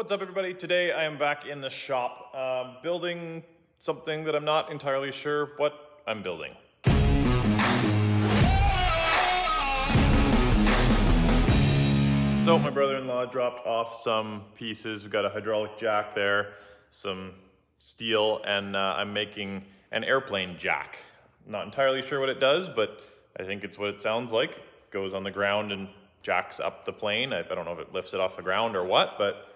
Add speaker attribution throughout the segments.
Speaker 1: What's up, everybody? Today I am back in the shop building something that I'm not entirely sure what I'm building. So my brother-in-law dropped off some pieces. We've got a hydraulic jack there, some steel, and I'm making an airplane jack. Not entirely sure what it does, but I think it's what it sounds like. It goes on the ground and jacks up the plane. I don't know if it lifts it off the ground or what, but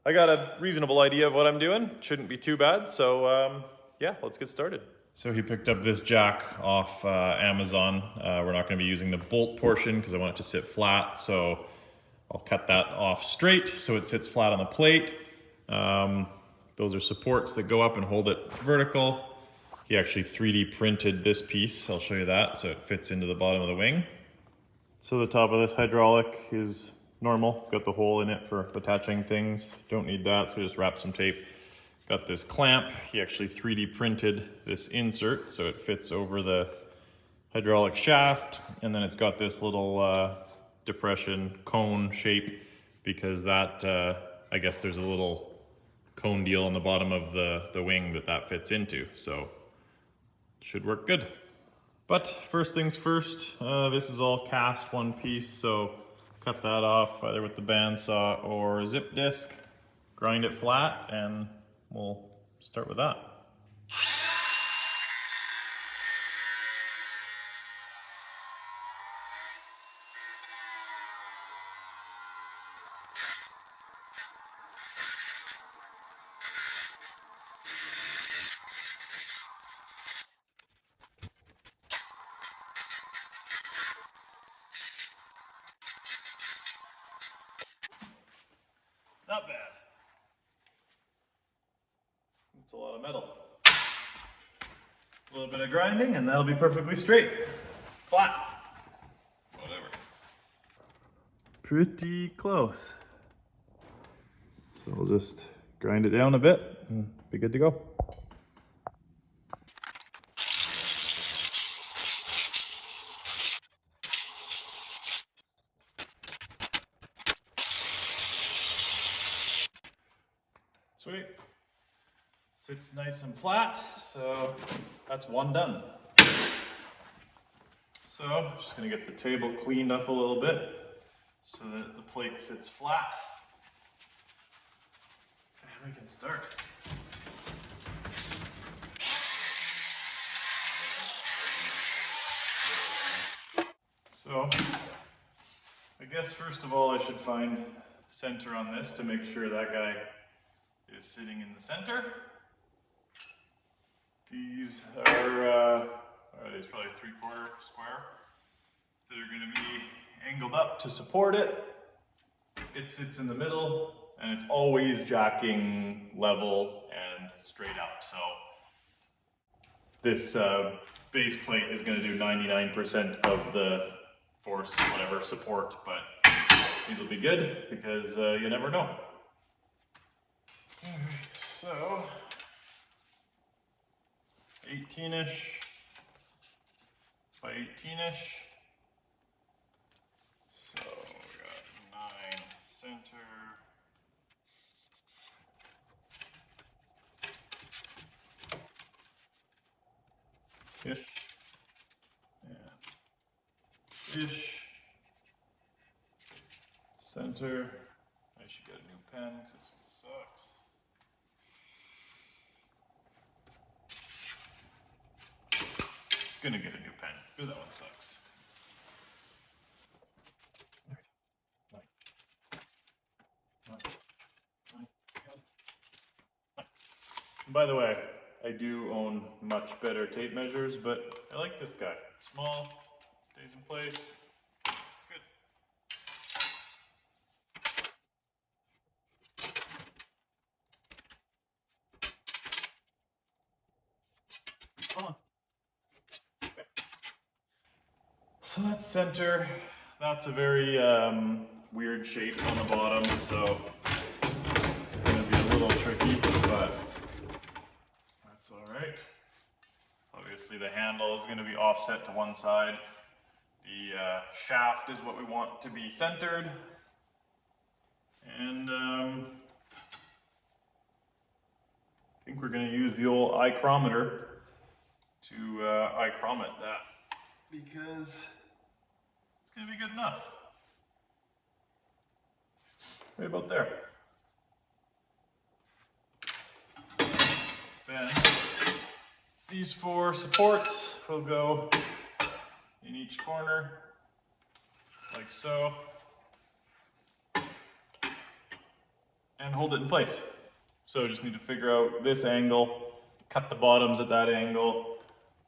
Speaker 1: I got a reasonable idea of what I'm doing. Shouldn't be too bad, so yeah, let's get started. So he picked up this jack off Amazon. We're not going to be using the bolt portion because I want it to sit flat, so I'll cut that off straight so it sits flat on the plate. Those are supports that go up and hold it vertical. He actually 3D printed this piece. I'll show you that, so it fits into the bottom of the wing. So the top of this hydraulic is normal. It's got the hole in it for attaching things. Don't need that, so we just wrap some tape. Got this clamp. He actually 3D printed this insert so it fits over the hydraulic shaft, and then it's got this little depression cone shape because that I guess there's a little cone deal on the bottom of the wing that fits into, so should work good. But first things first, this is all cast one piece, so cut that off either with the bandsaw or zip disc, grind it flat, and we'll start with that. Not bad. It's a lot of metal. A little bit of grinding and that'll be perfectly straight. Flat. Whatever. Pretty close. So we'll just grind it down a bit and be good to go. Sweet. Sits nice and flat, so that's one done. So, just gonna get the table cleaned up a little bit so that the plate sits flat. And we can start. So, I guess first of all I should find center on this to make sure that guy is sitting in the center. These are these probably 3/4 square that are going to be angled up to support it. It sits in the middle and it's always jacking level and straight up. So this base plate is going to do 99% of the force, whatever, support, but these will be good because you never know. Alright, so 18-ish by 18-ish. So we got 9 center. Ish. And ish. Center. I should get a new pen because this one sucks. Gonna get a new pen. Ooh, that one sucks. By the way, I do own much better tape measures, but I like this guy. Small, stays in place. It's good. Come on. So that's center. That's a very weird shape on the bottom, so it's going to be a little tricky, but that's all right. Obviously the handle is going to be offset to one side. The shaft is what we want to be centered. And we're gonna use the old ichrometer to ichromet that, because it's gonna be good enough. Right about there. Then these 4 supports will go in each corner, like so, and hold it in place. So just need to figure out this angle, cut the bottoms at that angle,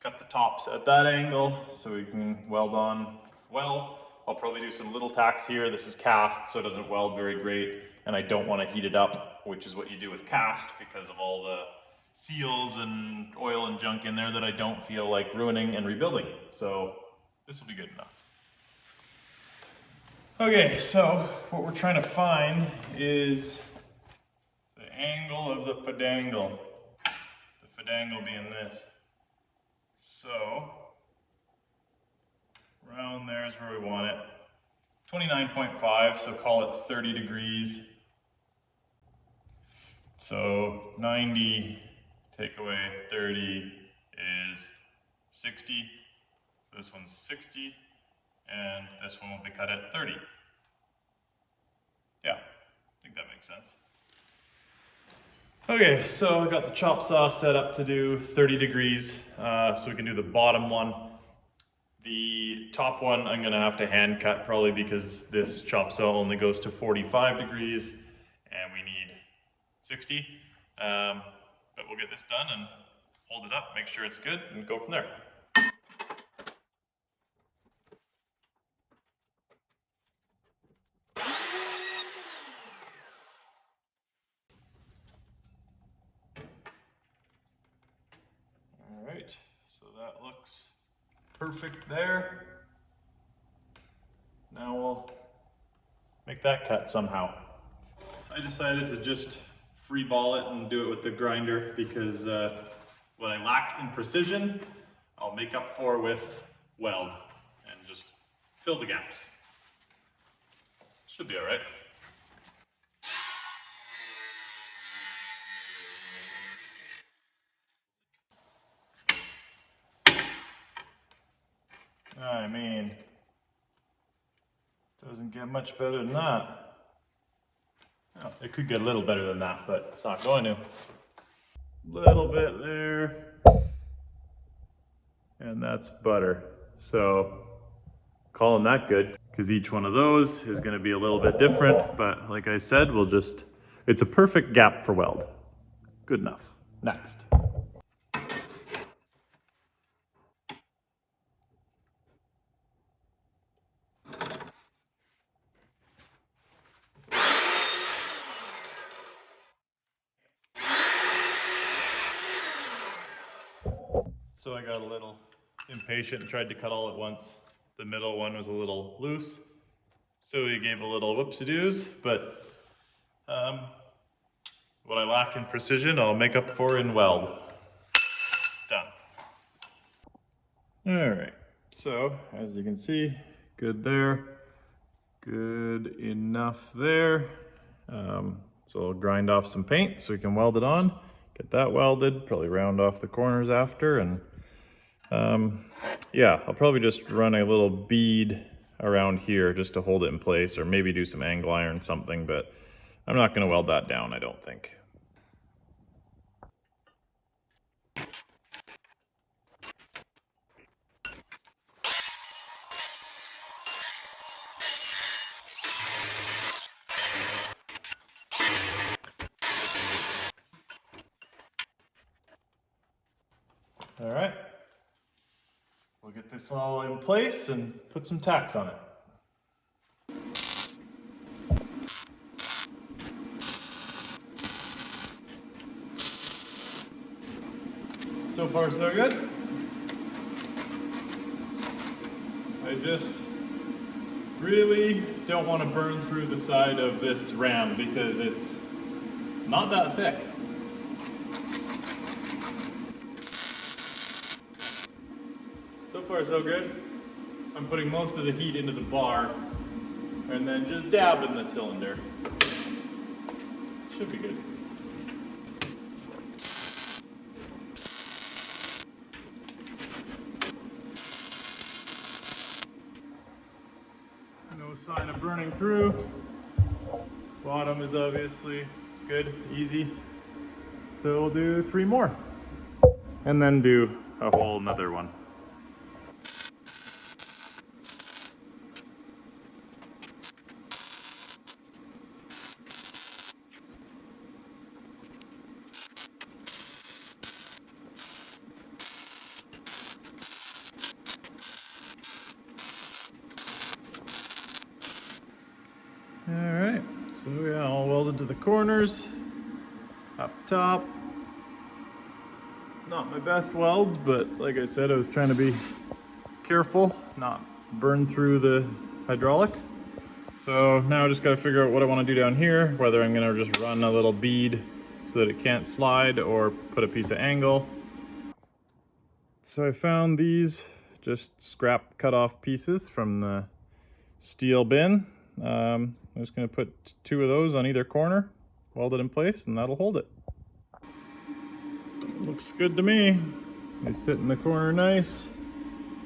Speaker 1: cut the tops at that angle, so we can weld on well. I'll probably do some little tacks here. This is cast, so it doesn't weld very great, and I don't want to heat it up, which is what you do with cast, because of all the seals and oil and junk in there that I don't feel like ruining and rebuilding. So this will be good enough. Okay, so what we're trying to find is the angle of the fadangle. The fadangle being this. So around there is where we want it. 29.5, so call it 30 degrees. So 90 take away 30 is 60. So this one's 60, and this one will be cut at 30. Yeah, I think that makes sense. Okay, so I got the chop saw set up to do 30 degrees, so we can do the bottom one. The top one I'm gonna have to hand cut probably because this chop saw only goes to 45 degrees and we need 60. But we'll get this done and hold it up, make sure it's good, and go from there. All right, so that looks perfect there. Now we'll make that cut somehow. I decided to just free ball it and do it with the grinder because what I lacked in precision, I'll make up for with weld and just fill the gaps. Should be all right. I mean, doesn't get much better than that. Oh, it could get a little better than that, but it's not going to. Little bit there. And that's butter. So, calling that good, because each one of those is going to be a little bit different, but like I said, we'll just, it's a perfect gap for weld. Good enough. Next. So I got a little impatient and tried to cut all at once. The middle one was a little loose, so we gave a little whoopsie-doos, but what I lack in precision, I'll make up for in weld. Done. All right, so as you can see, good there, good enough there. So I'll grind off some paint so we can weld it on, get that welded, probably round off the corners after, and yeah, I'll probably just run a little bead around here just to hold it in place, or maybe do some angle iron something, but I'm not going to weld that down, I don't think. All right. We'll get this all in place and put some tacks on it. So far so good. I just really don't want to burn through the side of this ram because it's not that thick. So far so good. I'm putting most of the heat into the bar and then just dabbing the cylinder. Should be good. burning through. Bottom is obviously good, easy. So we'll do 3 more. And then do a whole another one. Alright, so yeah, all welded to the corners, up top. Not my best welds, but like I said, I was trying to be careful, not burn through the hydraulic. So now I just gotta figure out what I want to do down here, whether I'm gonna just run a little bead so that it can't slide or put a piece of angle. So I found these just scrap cut off pieces from the steel bin. I'm just going to put 2 of those on either corner, weld it in place, and that'll hold it. Looks good to me. They sit in the corner nice.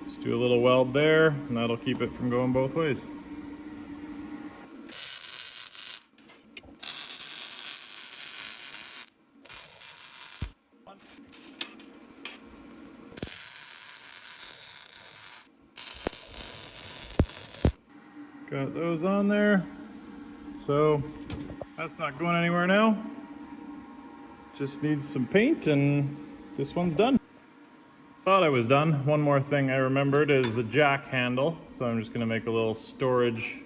Speaker 1: Just do a little weld there, and that'll keep it from going both ways. Got those on there. So that's not going anywhere now. Just needs some paint and this one's done. Thought I was done. One more thing I remembered is the jack handle. So I'm just gonna make a little storage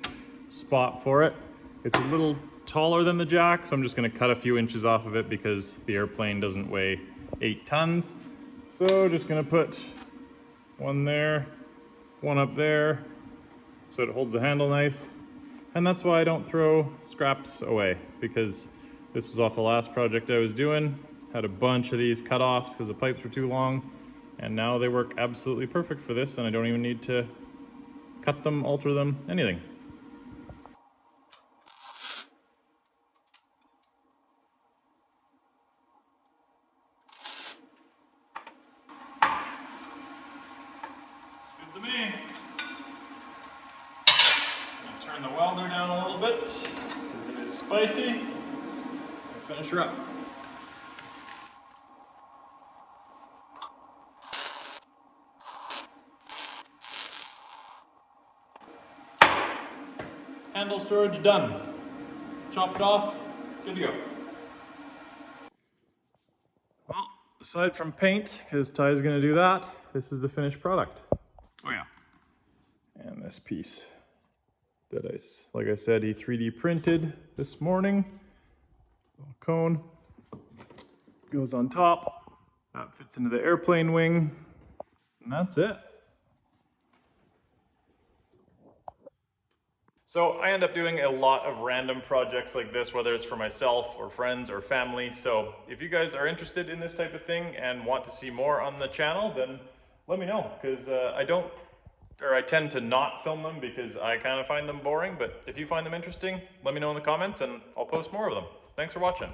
Speaker 1: spot for it. It's a little taller than the jack, so I'm just gonna cut a few inches off of it because the airplane doesn't weigh 8 tons. So just gonna put one there, one up there, so it holds the handle nice. And that's why I don't throw scraps away, because this was off the last project I was doing. Had a bunch of these cut offs because the pipes were too long, and now they work absolutely perfect for this, and I don't even need to cut them, alter them, anything. It's good to me. Turn the welder down a little bit because it is spicy, and finish her up. Handle storage done. Chop it off, good to go. Well, aside from paint, because Ty's gonna do that, this is the finished product. Oh yeah. And this piece that like I said, he 3D printed this morning. Little cone goes on top. That fits into the airplane wing, and that's it. So I end up doing a lot of random projects like this, whether it's for myself or friends or family. So if you guys are interested in this type of thing and want to see more on the channel, then let me know, because I tend to not film them because I kind of find them boring. But if you find them interesting, let me know in the comments and I'll post more of them. Thanks for watching.